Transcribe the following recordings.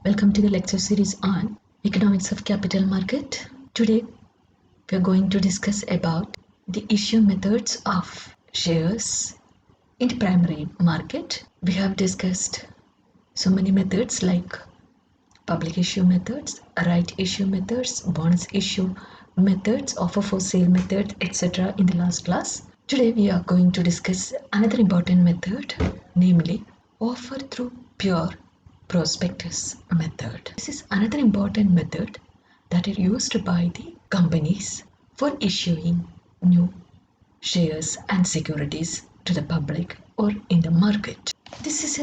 Welcome to the lecture series on Economics of Capital Market. Today we are going to discuss about the issue methods of shares in the primary market. We have discussed so many methods like public issue methods, right issue methods, bonds issue methods, offer for sale method, etc. in the last class. Today we are going to discuss another important method, namely offer through pure prospectus method. This is another important method that is used by the companies for issuing new shares and securities to the public or in the market. This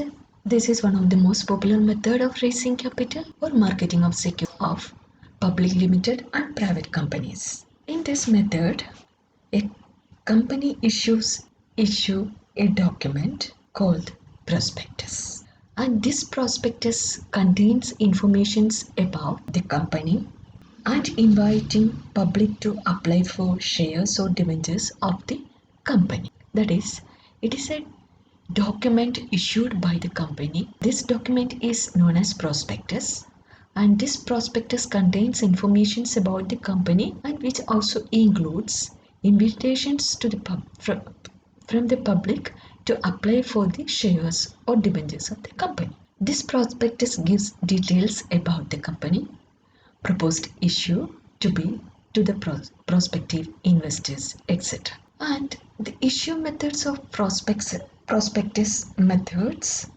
is one of the most popular method of raising capital or marketing of securities of public limited and private companies. In this method, a company issue a document called prospectus, and this prospectus contains information about the company and inviting public to apply for shares or debentures of the company. That is, it is a document issued by the company. This document is known as prospectus, and this prospectus contains information about the company and which also includes invitations to the from the public to apply for the shares or debentures of the company. This prospectus gives details about the company, proposed issue to be to the prospective investors, etc. And the issue methods of prospectus methods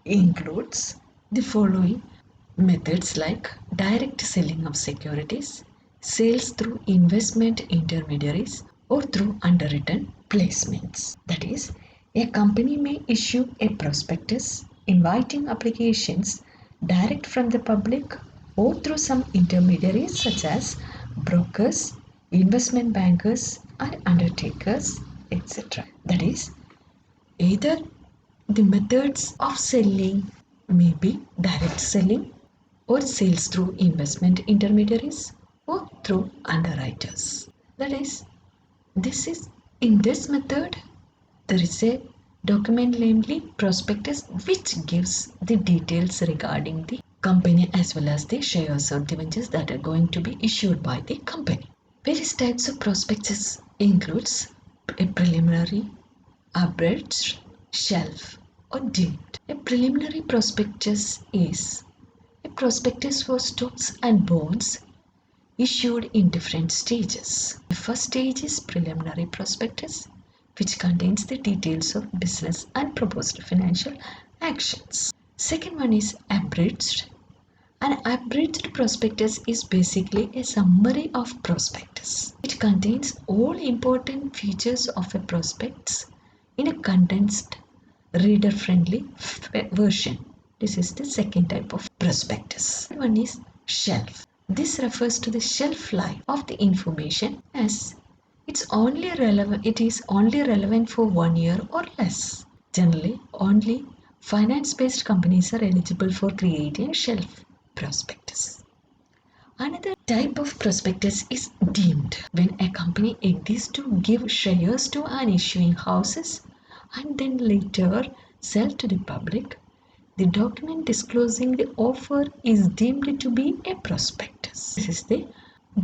includes the following methods like direct selling of securities, sales through investment intermediaries, or through underwritten placements. That is, a company may issue a prospectus inviting applications direct from the public or through some intermediaries such as brokers, investment bankers, and undertakers, etc. That is, either the methods of selling may be direct selling or sales through investment intermediaries or through underwriters. That is, in this method there is a document namely prospectus which gives the details regarding the company as well as the shares or debentures that are going to be issued by the company. Various types of prospectus includes a preliminary, abridged, shelf, or deemed. A preliminary prospectus is a prospectus for stocks and bonds issued in different stages. The first stage is preliminary prospectus, which contains the details of business and proposed financial actions. Second one is abridged. An abridged prospectus is basically a summary of prospectus. It contains all important features of a prospectus in a condensed, reader-friendly version. This is the second type of prospectus. One is shelf. This refers to the shelf life of the information as it is only relevant for 1 year or less. Generally, only finance-based companies are eligible for creating a shelf prospectus. Another type of prospectus is deemed, when a company agrees to give shares to an issuing houses and then later sell to the public. The document disclosing the offer is deemed to be a prospectus. This is the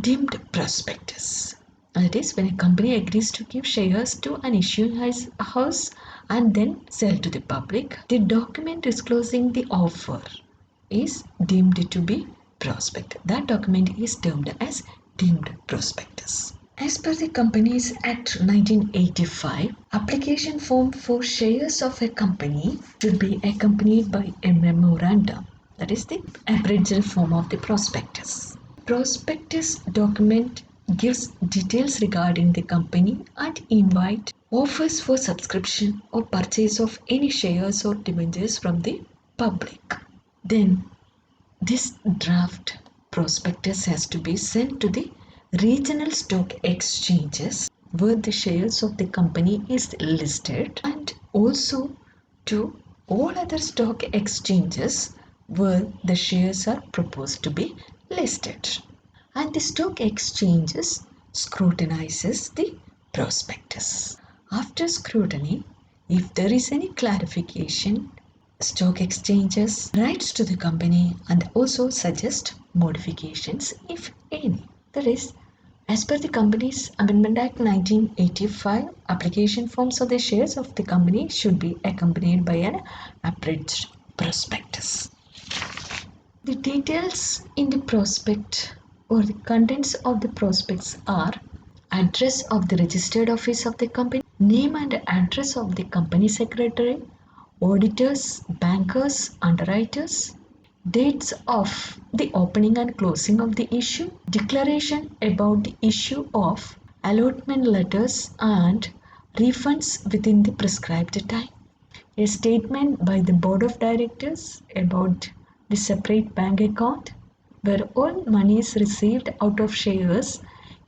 deemed prospectus. That is, when a company agrees to give shares to an issuing house and then sell to the public, the document disclosing the offer is deemed to be prospectus. That document is termed as deemed prospectus. As per the Companies Act 1985, application form for shares of a company should be accompanied by a memorandum. That is the abridged form of the prospectus. Prospectus document gives details regarding the company and invite offers for subscription or purchase of any shares or debentures from the public. Then this draft prospectus has to be sent to the regional stock exchanges where the shares of the company is listed, and also to all other stock exchanges where the shares are proposed to be listed. And the stock exchanges scrutinizes the prospectus. After scrutiny, if there is any clarification stock exchanges, rights to the company, and also suggest modifications if any. That is, as per the Companies Amendment Act 1985, application forms of the shares of the company should be accompanied by an abridged prospectus. The details in the prospect or the contents of the prospects are address of the registered office of the company, name and address of the company secretary, auditors, bankers, underwriters, dates of the opening and closing of the issue, declaration about the issue of allotment letters and refunds within the prescribed time, a statement by the board of directors about the separate bank account where all monies received out of shares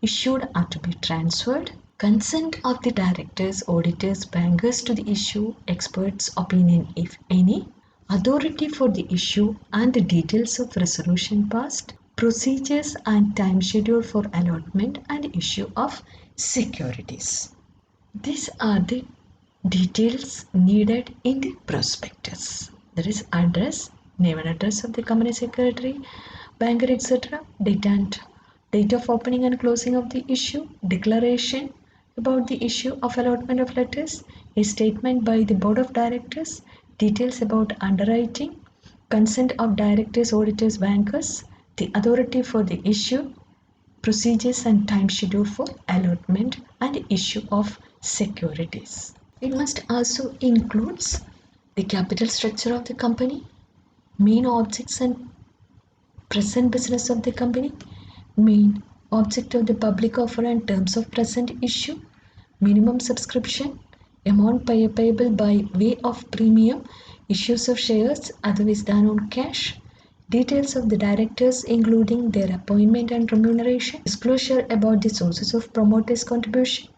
issued are to be transferred, consent of the directors, auditors, bankers to the issue, experts' opinion if any, authority for the issue and the details of resolution passed, procedures and time schedule for allotment and issue of securities. These are the details needed in the prospectus. That is address, name and address of the company secretary, banker, etc. Date of opening and closing of the issue, declaration about the issue of allotment of letters, a statement by the board of directors, details about underwriting, consent of directors, auditors, bankers, the authority for the issue, procedures and time schedule for allotment and issue of securities. It must also includes the capital structure of the company, main objects and present business of the company, main object of the public offer and terms of present issue, minimum subscription, amount payable by way of premium, issues of shares otherwise than on cash, details of the directors including their appointment and remuneration, disclosure about the sources of promoters' contribution,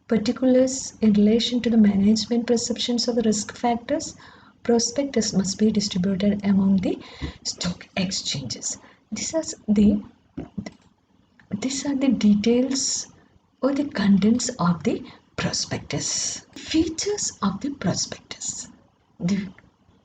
particulars in relation to the management perceptions of the risk factors. Prospectus must be distributed among the stock exchanges. These are the details or the contents of the prospectus. Features of the prospectus. The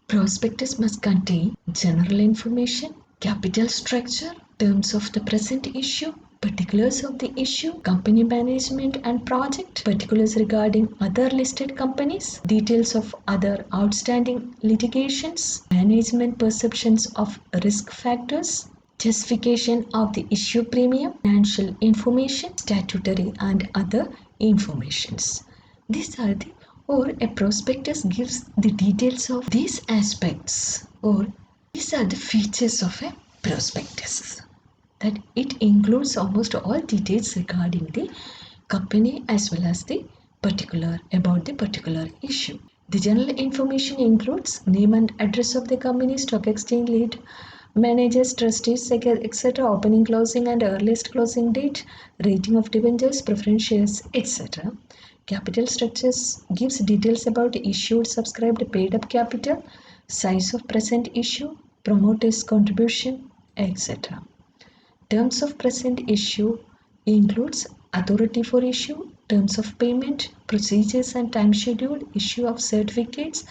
prospectus must contain general information, capital structure, terms of the present issue, particulars of the issue, company management and project, particulars regarding other listed companies, details of other outstanding litigations, management perceptions of risk factors, justification of the issue premium, financial information, statutory and other informations. These are the or a prospectus gives the details of these aspects, or these are the features of a prospectus, that it includes almost all details regarding the company as well as the particular about the particular issue. The general information includes name and address of the company, stock exchange lead managers, trustees, etc., opening, closing and earliest closing date, rating of debentures, preference shares, etc. Capital structures gives details about issued, subscribed, paid up capital, size of present issue, promoters' contribution, etc. Terms of present issue includes authority for issue, terms of payment, procedures and time schedule, issue of certificates,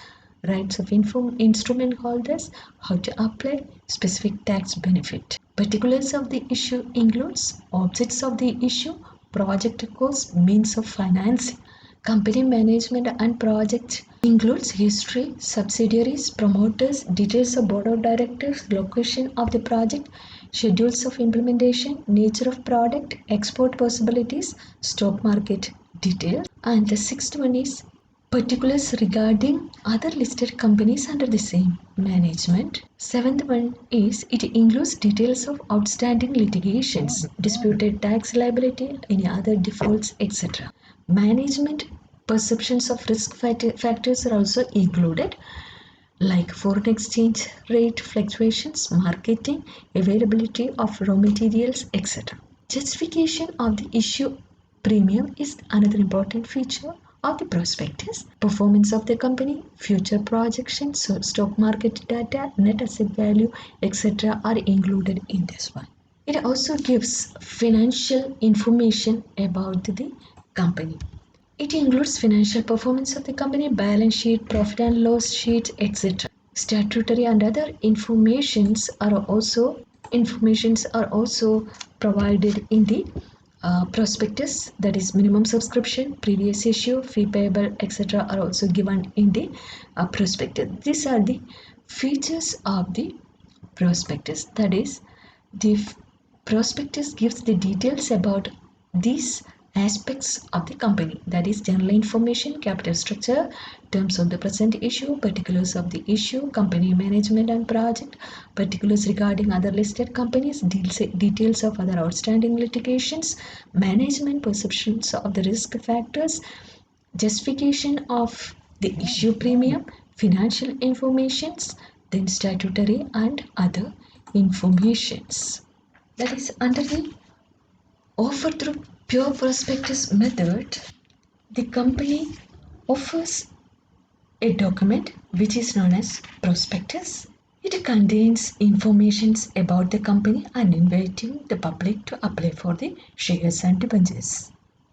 rights of instrument holders, how to apply, specific tax benefit. Particulars of the issue includes objects of the issue, project cost, means of financing. Company management and project includes history, subsidiaries, promoters, details of board of directors, location of the project, schedules of implementation, nature of product, export possibilities, stock market details. And the sixth one is particulars regarding other listed companies under the same management. Seventh one is it includes details of outstanding litigations, disputed tax liability, any other defaults, etc. Management perceptions of risk factors are also included, like foreign exchange rate fluctuations, marketing, availability of raw materials, etc. Justification of the issue premium is another important feature of the prospectus. Performance of the company, future projections, so stock market data, net asset value, etc. are included in this one. It also gives financial information about the company. It includes financial performance of the company, balance sheet, profit and loss sheet, etc. Statutory and other informations are also provided in the prospectus, that is minimum subscription, previous issue, fee payable, etc. are also given in the prospectus. These are the features of the prospectus, that is the prospectus gives the details about these aspects of the company, that is general information, capital structure, terms of the present issue, particulars of the issue, company management and project, particulars regarding other listed companies, details of other outstanding litigations, management perceptions of the risk factors, justification of the issue premium, financial informations, then statutory and other informations. That is under the offer through pure prospectus method, the company offers a document which is known as prospectus. It contains information about the company and inviting the public to apply for the shares and debentures.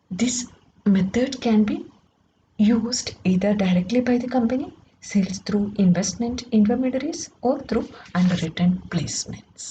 This method can be used either directly by the company, sales through investment intermediaries, or through underwritten placements.